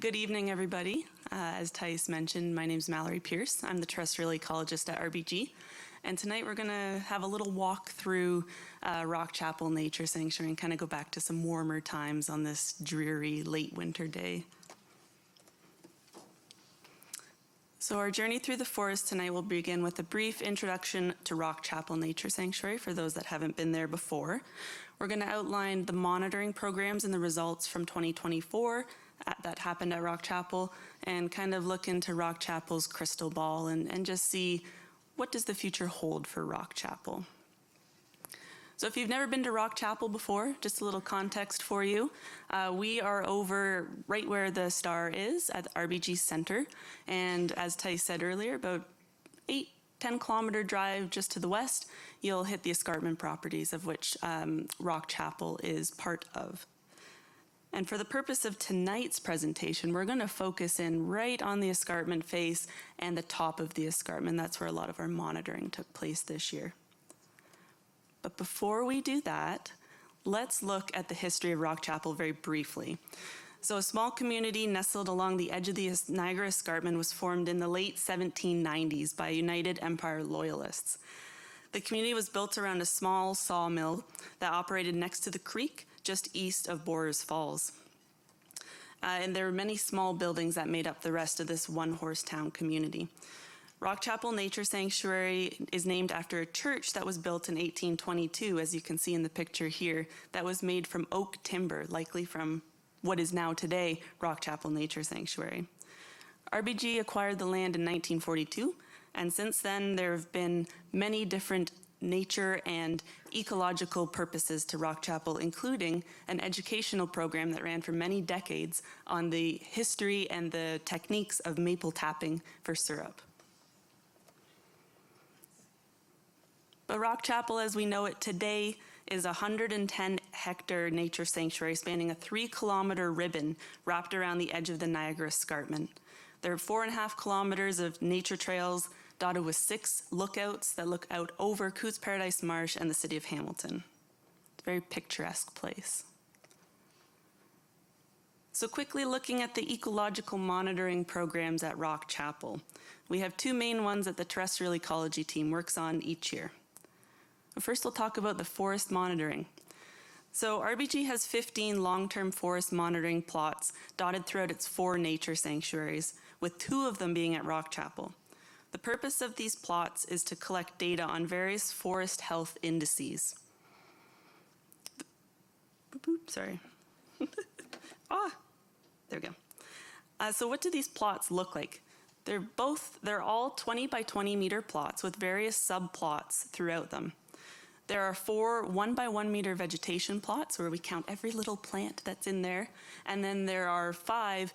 Good evening, everybody. As Tys mentioned, my name is Mallory Pierce. I'm the Terrestrial Ecologist at RBG. And tonight we're going to have a little walk through Rock Chapel Nature Sanctuary and kind of go back to some warmer times on this dreary late winter day. So our journey through the forest tonight will begin with a brief introduction to Rock Chapel Nature Sanctuary for those that haven't been there before. We're going to outline the monitoring programs and the results from 2024 that happened at Rock Chapel and kind of look into Rock Chapel's crystal ball and just see what does the future hold for Rock Chapel. So if you've never been to Rock Chapel before, just a little context for you. We are over right where the star is at the RBG Center. And as Tys said earlier, about 8-10 kilometer drive just to the west, you'll hit the escarpment properties of which Rock Chapel is part of. And for the purpose of tonight's presentation, we're going to focus in right on the escarpment face and the top of the escarpment. That's where a lot of our monitoring took place this year. But before we do that, let's look at the history of Rock Chapel very briefly. So a small community nestled along the edge of the Niagara Escarpment was formed in the late 1790s by United Empire Loyalists. The community was built around a small sawmill that operated next to the creek just east of Borers Falls. And there were many small buildings that made up the rest of this one-horse town community. Rock Chapel Nature Sanctuary is named after a church that was built in 1822, as you can see in the picture here, that was made from oak timber, likely from what is now today Rock Chapel Nature Sanctuary. RBG acquired the land in 1942, and since then there have been many different nature and ecological purposes to Rock Chapel, including an educational program that ran for many decades on the history and the techniques of maple tapping for syrup. But Rock Chapel, as we know it today, is a 110-hectare nature sanctuary spanning a 3-kilometer ribbon wrapped around the edge of the Niagara Escarpment. There are 4.5 kilometers of nature trails dotted with 6 lookouts that look out over Coutts Paradise Marsh and the city of Hamilton. It's a very picturesque place. So quickly looking at the ecological monitoring programs at Rock Chapel. We have 2 main ones that the Terrestrial Ecology team works on each year. First, we'll talk about the forest monitoring. So RBG has 15 long-term forest monitoring plots dotted throughout its 4 nature sanctuaries, with 2 of them being at Rock Chapel. The purpose of these plots is to collect data on various forest health indices. Sorry. There we go. So what do these plots look like? They're all 20 by 20 meter plots with various subplots throughout them. There are 4 1 by 1 meter vegetation plots where we count every little plant that's in there. And then there are 5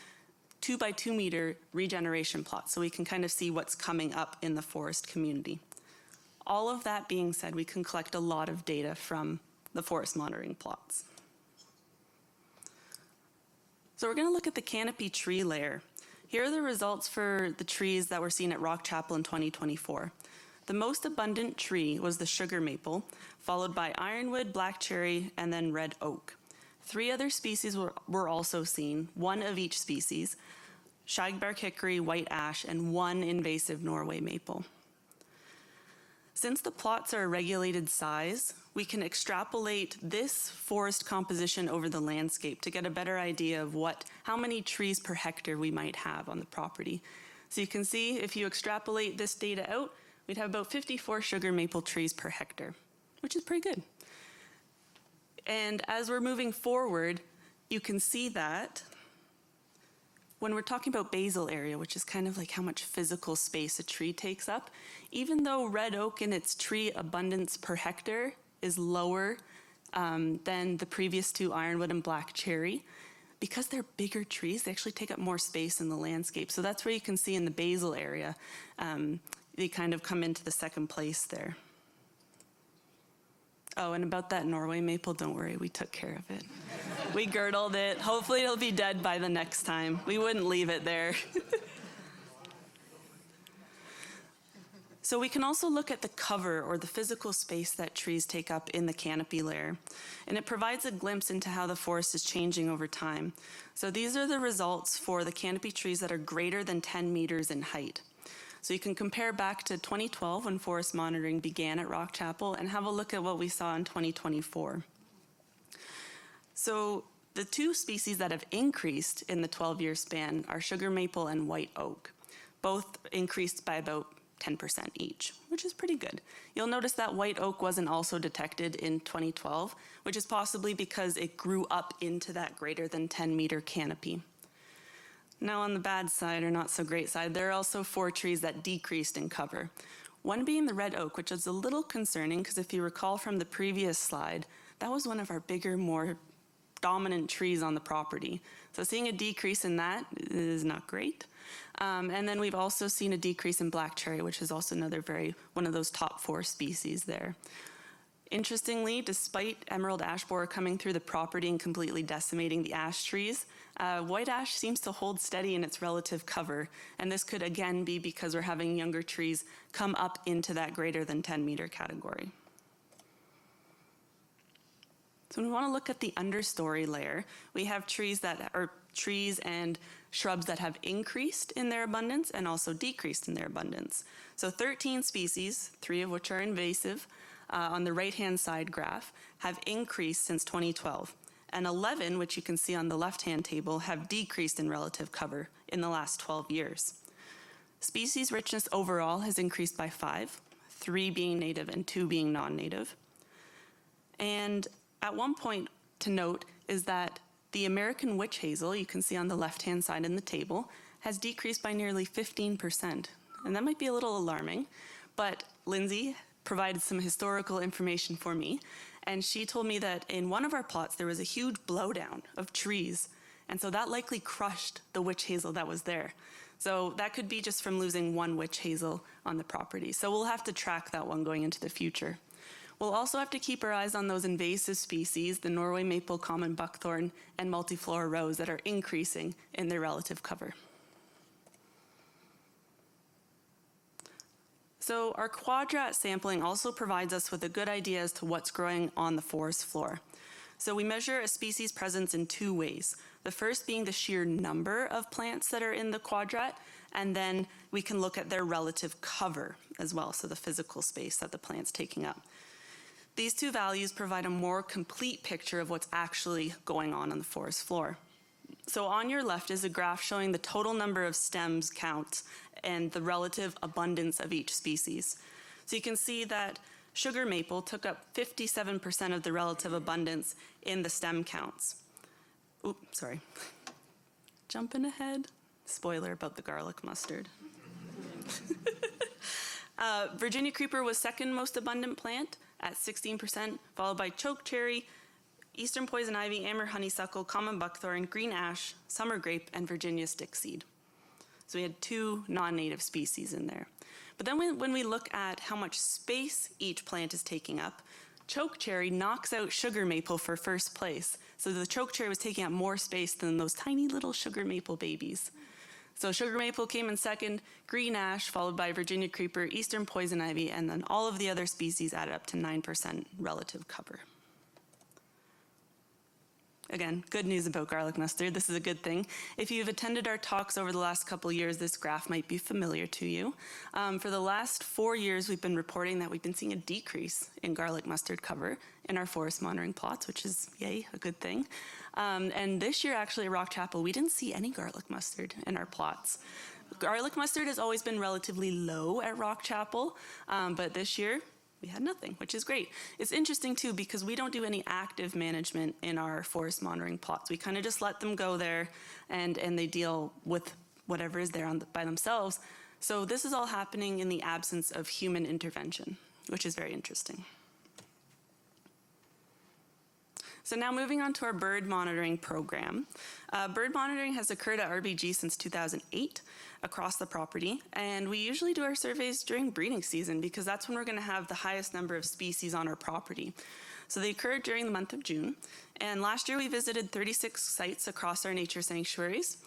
2 by 2 meter regeneration plots, so we can kind of see what's coming up in the forest community. All of that being said, we can collect a lot of data from the forest monitoring plots. So we're going to look at the canopy tree layer. Here are the results for the trees that were seen at Rock Chapel in 2024. The most abundant tree was the sugar maple, followed by ironwood, black cherry, and then red oak. 3 other species were also seen, 1 of each species: shagbark hickory, white ash, and 1 invasive Norway maple. Since the plots are a regulated size, we can extrapolate this forest composition over the landscape to get a better idea of how many trees per hectare we might have on the property. So you can see if you extrapolate this data out, we'd have about 54 sugar maple trees per hectare, which is pretty good. And as we're moving forward, you can see that when we're talking about basal area, which is kind of like how much physical space a tree takes up, even though red oak in its tree abundance per hectare is lower than the previous 2, ironwood and black cherry, because they're bigger trees, they actually take up more space in the landscape. So that's where you can see in the basal area, they kind of come into the second place there. Oh, and about that Norway maple, don't worry, we took care of it. We girdled it. Hopefully it'll be dead by the next time. We wouldn't leave it there. So we can also look at the cover or the physical space that trees take up in the canopy layer, and it provides a glimpse into how the forest is changing over time. So these are the results for the canopy trees that are greater than 10 meters in height. So you can compare back to 2012 when forest monitoring began at Rock Chapel and have a look at what we saw in 2024. So the two species that have increased in the 12-year span are sugar maple and white oak. Both increased by about 10% each, which is pretty good. You'll notice that white oak wasn't also detected in 2012, which is possibly because it grew up into that greater than 10-meter canopy. Now on the bad side, or not so great side, there are also 4 trees that decreased in cover. One being the red oak, which is a little concerning because if you recall from the previous slide, that was one of our bigger, more dominant trees on the property. So seeing a decrease in that is not great. And then we've also seen a decrease in black cherry, which is also one of those top 4 species there. Interestingly, despite emerald ash borer coming through the property and completely decimating the ash trees, white ash seems to hold steady in its relative cover. And this could again be because we're having younger trees come up into that greater than 10-meter category. So when we want to look at the understory layer, we have trees and shrubs that have increased in their abundance and also decreased in their abundance. So 13 species, 3 of which are invasive, on the right-hand side graph, have increased since 2012. And 11, which you can see on the left-hand table, have decreased in relative cover in the last 12 years. Species richness overall has increased by 5, 3 being native and 2 being non-native. And at one point to note is that the American witch hazel, you can see on the left-hand side in the table, has decreased by nearly 15%. And that might be a little alarming, but Lindsay provided some historical information for me, and she told me that in one of our plots there was a huge blowdown of trees, and so that likely crushed the witch hazel that was there. So that could be just from losing one witch hazel on the property. So we'll have to track that one going into the future. We'll also have to keep our eyes on those invasive species, the Norway maple, common buckthorn, and multiflora rose that are increasing in their relative cover. So our quadrat sampling also provides us with a good idea as to what's growing on the forest floor. So we measure a species presence in 2 ways. The first being the sheer number of plants that are in the quadrat, and then we can look at their relative cover as well, so the physical space that the plant's taking up. These 2 values provide a more complete picture of what's actually going on the forest floor. So on your left is a graph showing the total number of stems count and the relative abundance of each species. So you can see that sugar maple took up 57% of the relative abundance in the stem counts. Oops, sorry. Jumping ahead. Spoiler about the garlic mustard. Virginia creeper was second most abundant plant at 16%, followed by chokecherry, eastern poison ivy, amber honeysuckle, common buckthorn, green ash, summer grape, and Virginia stickseed. So we had 2 non-native species in there. But then when we look at how much space each plant is taking up, chokecherry knocks out sugar maple for first place. So the chokecherry was taking up more space than those tiny little sugar maple babies. So sugar maple came in second, green ash followed by Virginia creeper, eastern poison ivy, and then all of the other species added up to 9% relative cover. Again, good news about garlic mustard. This is a good thing. If you've attended our talks over the last couple years, this graph might be familiar to you. For the last 4 years, we've been reporting that we've been seeing a decrease in garlic mustard cover in our forest monitoring plots, which is, yay, a good thing. And this year, actually, at Rock Chapel, we didn't see any garlic mustard in our plots. Garlic mustard has always been relatively low at Rock Chapel, but this year, we had nothing, which is great. It's interesting too because we don't do any active management in our forest monitoring plots. We kind of just let them go there and they deal with whatever is there by themselves. So this is all happening in the absence of human intervention, which is very interesting. So now moving on to our bird monitoring program. Bird monitoring has occurred at RBG since 2008 across the property, and we usually do our surveys during breeding season because that's when we're going to have the highest number of species on our property. So they occurred during the month of June, and last year we visited 36 sites across our nature sanctuaries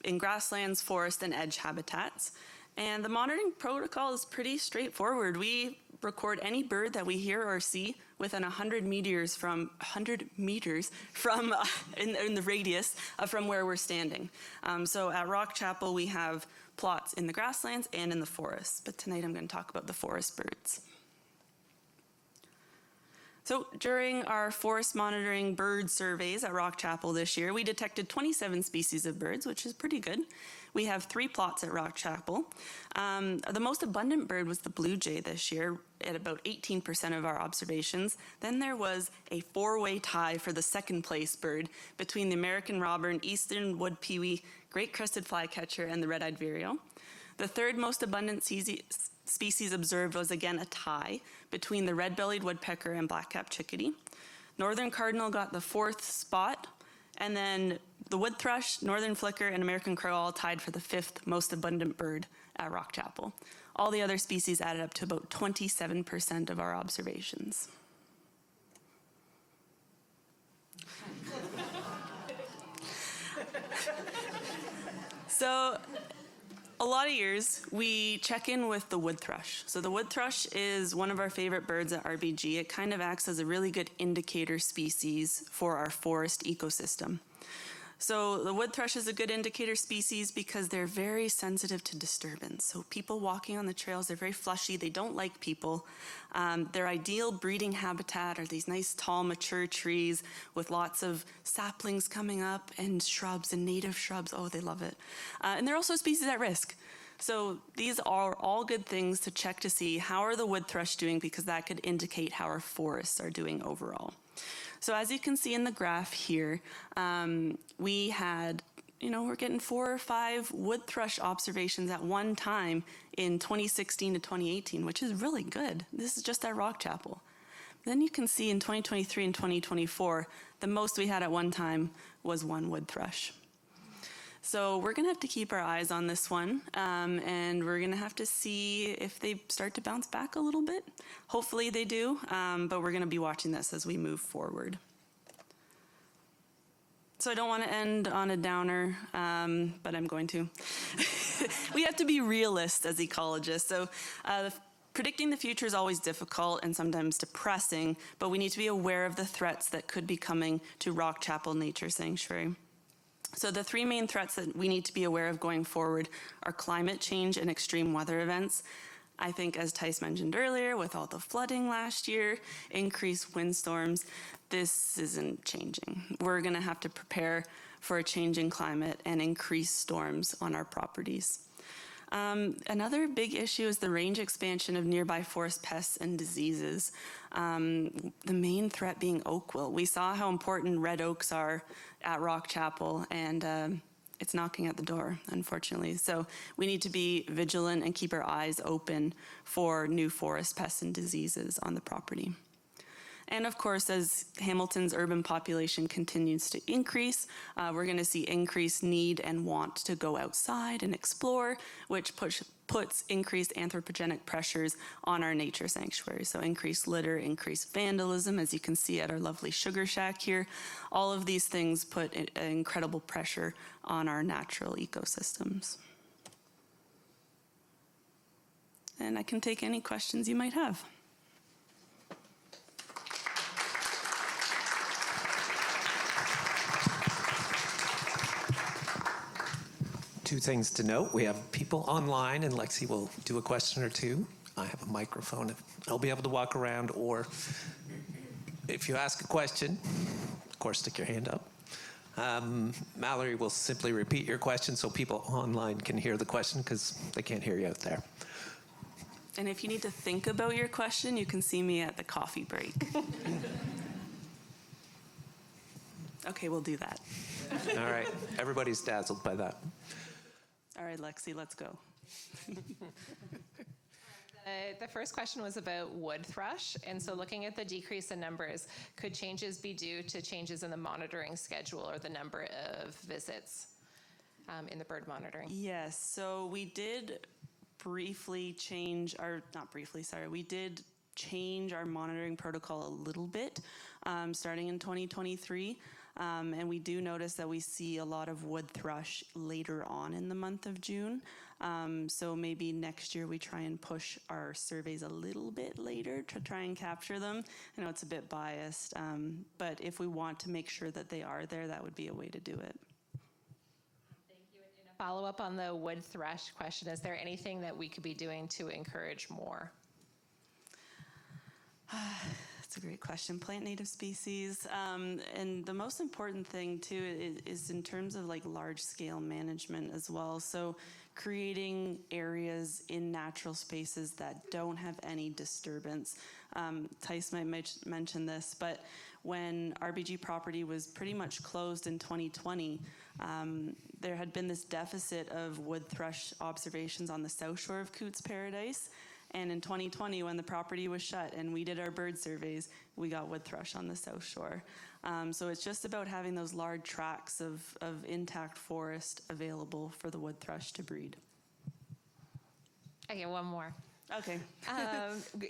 in grasslands, forest, and edge habitats. And the monitoring protocol is pretty straightforward. We record any bird that we hear or see within 100 meters from in the radius from where we're standing. So at Rock Chapel, we have plots in the grasslands and in the forests. But tonight I'm going to talk about the forest birds. So during our forest monitoring bird surveys at Rock Chapel this year, we detected 27 species of birds, which is pretty good. We have 3 plots at Rock Chapel. The most abundant bird was the blue jay this year at about 18% of our observations. Then there was a 4-way tie for the second place bird between the American robin, eastern wood pewee, great crested flycatcher, and the red-eyed vireo. The third most abundant species observed was again a tie between the red-bellied woodpecker and black-capped chickadee. Northern cardinal got the 4th spot, and then the wood thrush, northern flicker, and American crow all tied for the 5th most abundant bird at Rock Chapel. All the other species added up to about 27% of our observations. So, a lot of years, we check in with the wood thrush. So the wood thrush is one of our favorite birds at RBG. It kind of acts as a really good indicator species for our forest ecosystem. So the wood thrush is a good indicator species because they're very sensitive to disturbance. So people walking on the trails, they're very flushy. They don't like people. Their ideal breeding habitat are these nice, tall, mature trees with lots of saplings coming up and shrubs and native shrubs. Oh, they love it. And they're also species at risk. So these are all good things to check to see how are the wood thrush doing, because that could indicate how our forests are doing overall. So as you can see in the graph here, we had, we're getting 4 or 5 wood thrush observations at one time in 2016 to 2018, which is really good. This is just at Rock Chapel. Then you can see in 2023 and 2024, the most we had at one time was 1 wood thrush. So we're gonna have to keep our eyes on this one, and we're gonna have to see if they start to bounce back a little bit. Hopefully they do, but we're gonna be watching this as we move forward. So I don't want to end on a downer, but I'm going to. We have to be realists as ecologists. So predicting the future is always difficult and sometimes depressing, but we need to be aware of the threats that could be coming to Rock Chapel Nature Sanctuary. So the 3 main threats that we need to be aware of going forward are climate change and extreme weather events. I think, as Tys mentioned earlier, with all the flooding last year, increased windstorms, this isn't changing. We're going to have to prepare for a changing climate and increased storms on our properties. Another big issue is the range expansion of nearby forest pests and diseases. The main threat being oak wilt. We saw how important red oaks are at Rock Chapel, and it's knocking at the door, unfortunately. So we need to be vigilant and keep our eyes open for new forest pests and diseases on the property. And of course, as Hamilton's urban population continues to increase, we're going to see increased need and want to go outside and explore, which puts increased anthropogenic pressures on our nature sanctuary. So increased litter, increased vandalism, as you can see at our lovely sugar shack here. All of these things put incredible pressure on our natural ecosystems. And I can take any questions you might have. Two things to note. We have people online, and Lexi will do a question or two. I have a microphone. I'll be able to walk around, or if you ask a question, of course, stick your hand up. Mallory will simply repeat your question so people online can hear the question, because they can't hear you out there. And if you need to think about your question, you can see me at the coffee break. Okay, we'll do that. All right. Everybody's dazzled by that. All right, Lexi, let's go. The first question was about wood thrush, and so looking at the decrease in numbers, could changes be due to changes in the monitoring schedule or the number of visits in the bird monitoring? Yes, so we did briefly change our, not briefly, sorry, we did change our monitoring protocol a little bit starting in 2023. And we do notice that we see a lot of wood thrush later on in the month of June. So maybe next year we try and push our surveys a little bit later to try and capture them. I know it's a bit biased, but if we want to make sure that they are there, that would be a way to do it. Follow up on the wood thrush question. Is there anything that we could be doing to encourage more? That's a great question. Plant native species. And the most important thing too is in terms of like large scale management as well. So creating areas in natural spaces that don't have any disturbance. Tys might mention this, but when RBG property was pretty much closed in 2020, there had been this deficit of wood thrush observations on the south shore of Cootes Paradise. And in 2020, when the property was shut and we did our bird surveys, we got wood thrush on the south shore. So it's just about having those large tracts of intact forest available for the wood thrush to breed. Okay, one more. Okay.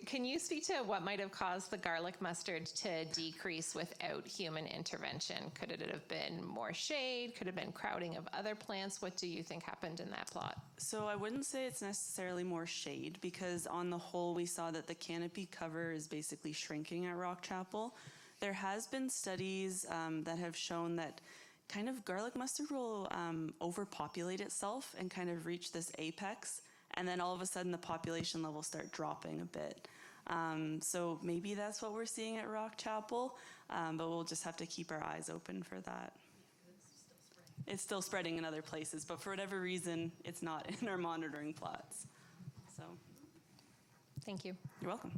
Can you speak to what might have caused the garlic mustard to decrease without human intervention? Could it have been more shade? Could it have been crowding of other plants? What do you think happened in that plot? So I wouldn't say it's necessarily more shade, because on the whole we saw that the canopy cover is basically shrinking at Rock Chapel. There has been studies that have shown that kind of garlic mustard will overpopulate itself and kind of reach this apex, and then all of a sudden the population levels start dropping a bit. So maybe that's what we're seeing at Rock Chapel, but we'll just have to keep our eyes open for that. It's still spreading in other places, but for whatever reason, it's not in our monitoring plots. So, Thank you. you're welcome.